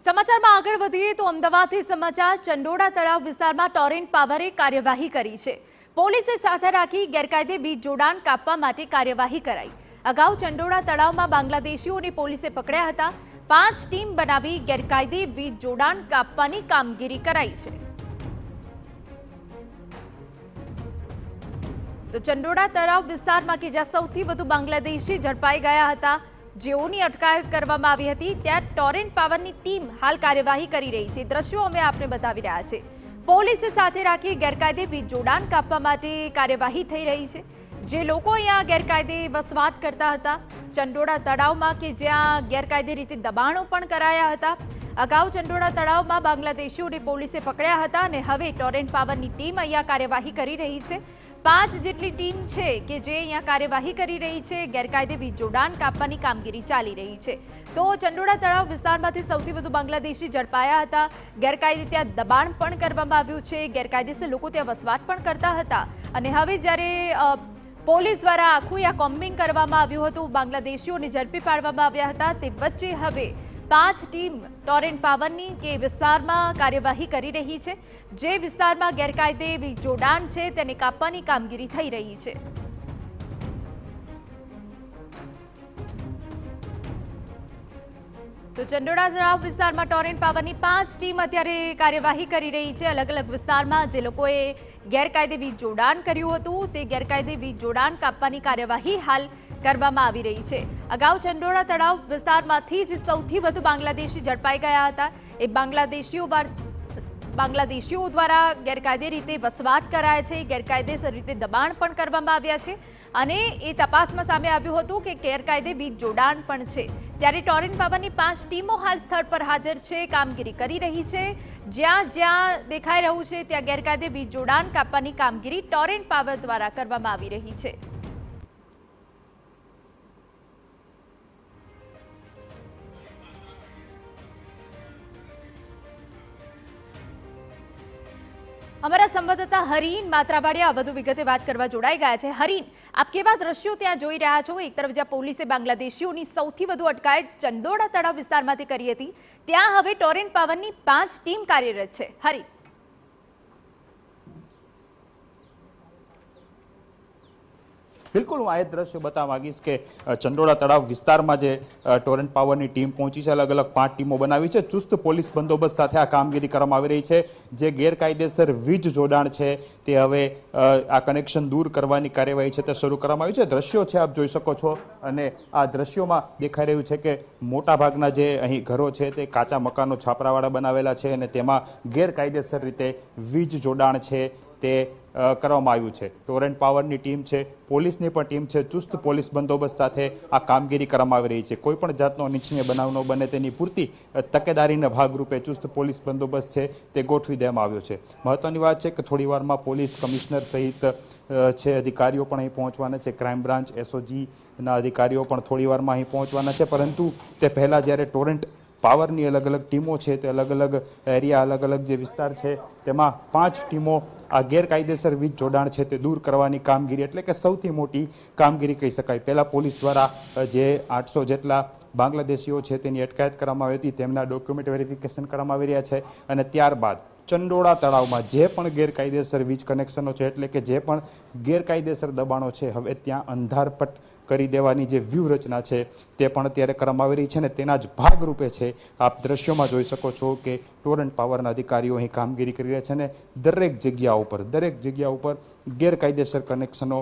સમાચારમાં આગળ વધીએ તો અમદાવાદથી સમાચાર ચંડોળા તળાવ વિસ્તારમાં ટોરેન્ટ પાવરે કાર્યવાહી કરી છે। પોલીસે સાથે રાખી ગેરકાયદે વીજ જોડાણ કાપવા માટે કાર્યવાહી કરાઈ। અગાઉ ચંડોળા તળાવમાં બાંગ્લાદેશીઓને પોલીસે પકડ્યા હતા। 5 ટીમ બનાવી ગેરકાયદે વીજ જોડાણ કાપવાની કામગીરી કરાઈ છે। તો ચંડોળા તળાવ વિસ્તારમાં કે જ્યાં સૌથી વધુ બાંગ્લાદેશી ઝડપાઈ ગયા હતા, જેઓની અટકાયત કરવામાં આવી હતી, ત્યાં ટોરેન્ટ પાવરની ટીમ હાલ કાર્યવાહી કરી રહી છે। દ્રશ્યો અમે આપને બતાવી રહ્યા છે। પોલીસે સાથે રાખી ગેરકાયદે વીજ જોડાણ કાપવા માટે કાર્યવાહી થઈ રહી છે। જે લોકો અહીંયા ગેરકાયદે વસવાટ કરતા હતા ચંડોળા તળાવમાં કે જ્યાં ગેરકાયદે રીતે દબાણો પણ કરાયા હતા, અગાઉ ચંડોળા તળાવમાં બાંગ્લાદેશીઓને પોલીસે પકડ્યા હતા અને હવે ટોરેન્ટ પાવરની ટીમ અહીંયા કાર્યવાહી કરી રહી છે। 5 જેટલી ટીમ છે કે જે અહીંયા કાર્યવાહી કરી રહી છે। ગેરકાયદે વીજ જોડાણ કાપવાની કામગીરી ચાલી રહી છે। તો ચંડોળા તળાવ વિસ્તારમાંથી સૌથી વધુ બાંગ્લાદેશી ઝડપાયા હતા। ગેરકાયદે ત્યાં દબાણ પણ કરવામાં આવ્યું છે। ગેરકાયદેસર લોકો ત્યાં વસવાટ પણ કરતા હતા અને હવે જ્યારે પોલીસ દ્વારા આખું આ કોમ્બિંગ કરવામાં આવ્યું હતું, બાંગ્લાદેશીઓને ઝડપી પાડવામાં આવ્યા હતા, તે વચ્ચે હવે 5 ટીમ ટોરેન્ટ પાવરની કે વિસ્તારમાં કાર્યવાહી કરી રહી છે। જે વિસ્તારમાં ગેરકાયદે વીજ જોડાણ છે તેને કાપવાની કામગીરી થઈ રહી છે। તો ચંડોળા તળાવ વિસ્તારમાં ટોરેન્ટ પાવરની 5 ટીમ અત્યારે કાર્યવાહી કરી રહી છે। અલગ અલગ વિસ્તારમાં જે લોકોએ ગેરકાયદે વીજ જોડાણ કર્યું હતું તે ગેરકાયદે વીજ જોડાણ કાપવાની કાર્યવાહી હાલ કરવામાં આવી રહી છે। અગાઉ ચંડોળા તળાવ વિસ્તારમાંથી જ સૌથી વધુ બાંગ્લાદેશી ઝડપાઈ ગયા હતા। એ બાંગ્લાદેશીઓ દ્વારા ગેરકાયદે રીતે વસવાટ કરાય છે, ગેરકાયદેસર રીતે દબાણ પણ કરવામાં આવ્યા છે અને એ તપાસમાં સામે આવ્યું હતું કે ગેરકાયદે વીજ જોડાણ પણ છે। ત્યારે ટોરેન્ટ પાવરની 5 ટીમો હાલ સ્થળ પર હાજર છે, કામગીરી કરી રહી છે। જ્યાં જ્યાં દેખાઈ રહ્યું છે ત્યાં ગેરકાયદે વીજ જોડાણ કાપવાની કામગીરી ટોરેન્ટ પાવર દ્વારા કરવામાં આવી રહી છે। हमारा संवाददाता हरीन मात्रावाड़िया વધુ વિગતે વાત કરવા જોડાઈ ગયા છે। હરીન, આપ કેવા દ્રશ્યો ત્યાં જોઈ રહ્યા છો? એક તરફ જ્યાં પોલીસે બાંગ્લાદેશીઓની સૌથી વધુ અટકાયત ચંડોળા તળાવ વિસ્તારમાંથી કરી હતી, ત્યાં હવે ટોરેન્ટ પાવરની 5 ટીમ કાર્યરત છે। હરીન, બિલકુલ, હું આ દ્રશ્ય બતાવવા માંગીશ કે ચંડોળા તળાવ વિસ્તારમાં જે ટોરેન્ટ પાવરની ટીમ પહોંચી છે, અલગ અલગ 5 ટીમો બનાવી છે। ચુસ્ત પોલીસ બંદોબસ્ત સાથે આ કામગીરી કરવામાં આવી રહી છે। જે ગેરકાયદેસર વીજ જોડાણ છે તે હવે આ કનેક્શન દૂર કરવાની કાર્યવાહી છે તે શરૂ કરવામાં આવી છે। દ્રશ્યો છે આપ જોઈ શકો છો અને આ દ્રશ્યોમાં દેખાઈ રહ્યું છે કે મોટાભાગના જે અહીં ઘરો છે તે કાચા મકાનો છાપરાવાળા બનાવેલા છે અને તેમાં ગેરકાયદેસર રીતે વીજ જોડાણ છે તે કરવામાં આવ્યું છે। ટોરેન્ટ પાવરની ટીમ છે, પોલીસની પણ ટીમ છે, ચુસ્ત પોલીસ બંદોબસ્ત સાથે આ કામગીરી કરવામાં આવી રહી છે। કોઈ પણ જાતનો અનિચ્છનીય બનાવ ન બને તેની પૂરતી તકેદારીના ભાગરૂપે ચુસ્ત પોલીસ બંદોબસ્ત છે તે ગોઠવી દેવામાં આવ્યો છે। મહત્વની વાત છે કે થોડી વારમાં પોલીસ કમિશનર સહિત છે અધિકારીઓ પણ અહીં પહોંચવાના છે। ક્રાઇમ બ્રાન્ચ એસઓજીના અધિકારીઓ પણ થોડી વારમાં અહીં પહોંચવાના છે, પરંતુ તે પહેલાં જ્યારે ટોરેન્ટ પાવરની અલગ અલગ ટીમો છે તે અલગ અલગ એરિયા, અલગ અલગ જે વિસ્તાર છે તેમાં 5 ટીમો આ ગેરકાયદેસર વીજ જોડાણ છે તે દૂર કરવાની કામગીરી, એટલે કે સૌથી મોટી કામગીરી કહી શકાય। પહેલાં પોલીસ દ્વારા જે 800 જેટલા બાંગ્લાદેશીઓ છે તેની અટકાયત કરવામાં આવી હતી, તેમના ડોક્યુમેન્ટ વેરિફિકેશન કરવામાં આવી રહ્યા છે અને ત્યારબાદ ચંડોળા તળાવમાં જે પણ ગેરકાયદેસર વીજ કનેક્શનો છે, એટલે કે જે પણ ગેરકાયદેસર દબાણો છે, હવે ત્યાં અંધારપટ કરી દેવાની જે વ્યૂહરચના છે તે પણ અત્યારે કરવામાં આવી રહી છે અને તેના જ ભાગરૂપે છે આપ દ્રશ્યોમાં જોઈ શકો છો કે ટોરેન્ટ પાવરના અધિકારીઓ અહીં કામગીરી કરી રહ્યા છે અને દરેક જગ્યા ઉપર ગેરકાયદેસર કનેક્શનો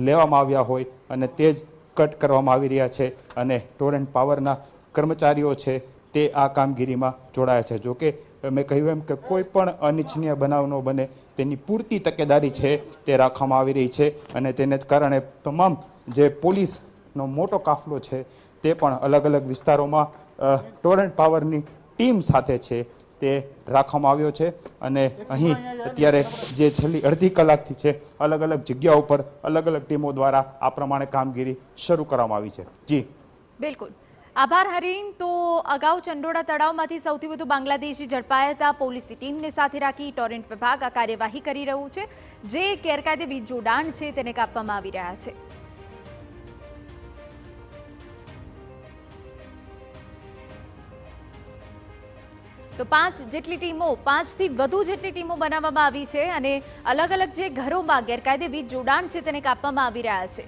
લેવામાં આવ્યા હોય અને તે જ કટ કરવામાં આવી રહ્યા છે અને ટોરેન્ટ પાવરના કર્મચારીઓ છે તે આ કામગીરીમાં જોડાયા છે। જોકે મેં કહ્યું એમ કે કોઈ પણ અનિચ્છનીય બનાવ ન બને તેની પૂરતી તકેદારી છે તે રાખવામાં આવી રહી છે અને તેને જ કારણે તમામ જે પોલીસનો મોટો કાફલો છે તે પણ અલગ અલગ વિસ્તારોમાં ટોરેન્ટ પાવરની ટીમ સાથે છે તે રાખવામાં આવ્યો છે અને અહીં અત્યારે જે છેલ્લી અડધી કલાકથી છે અલગ અલગ જગ્યાઓ પર અલગ અલગ ટીમો દ્વારા આ પ્રમાણે કામગીરી શરૂ કરવામાં આવી છે। જી બિલકુલ, આભાર હરીન। તો અગાઉ ચંડોળા તળાવમાંથી સૌથી વધુ બાંગ્લાદેશી ઝડપાયા હતા। પોલીસની ટીમને સાથે રાખી ટોરેન્ટ વિભાગ આ કાર્યવાહી કરી રહ્યું છે। જે ગેરકાયદે વીજ જોડાણ છે તેને કાપવામાં આવી રહ્યા છે। તો 5 જેટલી ટીમો 5થી વધુ જેટલી ટીમો બનાવવામાં આવી છે અને અલગ અલગ જે ઘરોમાં ગેરકાયદે વીજ જોડાણ છે તેને કાપવામાં આવી રહ્યા છે.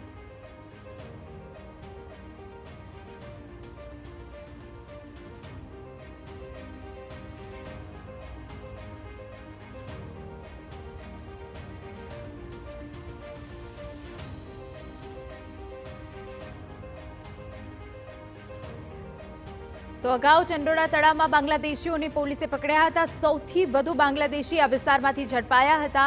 તો અગાઉ ચંડોળા તળાવમાં બાંગ્લાદેશીઓને પોલીસે પકડ્યા હતા. સૌથી વધુ બાંગ્લાદેશી આ વિસ્તારમાંથી ઝડપાયા હતા.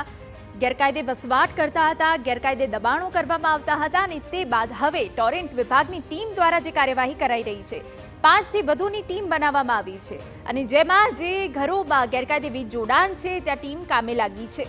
ગેરકાયદે વસવાટ કરતા હતા, ગેરકાયદે દબાણો કરવામાં આવતા હતા અને તે બાદ હવે ટોરેન્ટ વિભાગની ટીમ દ્વારા જે કાર્યવાહી કરાઈ રહી છે, 5થી વધુની ટીમ બનાવવામાં આવી છે અને જેમાં જે ઘરોમાં ગેરકાયદે વીજ જોડાણ છે ત્યાં ટીમ કામે લાગી છે.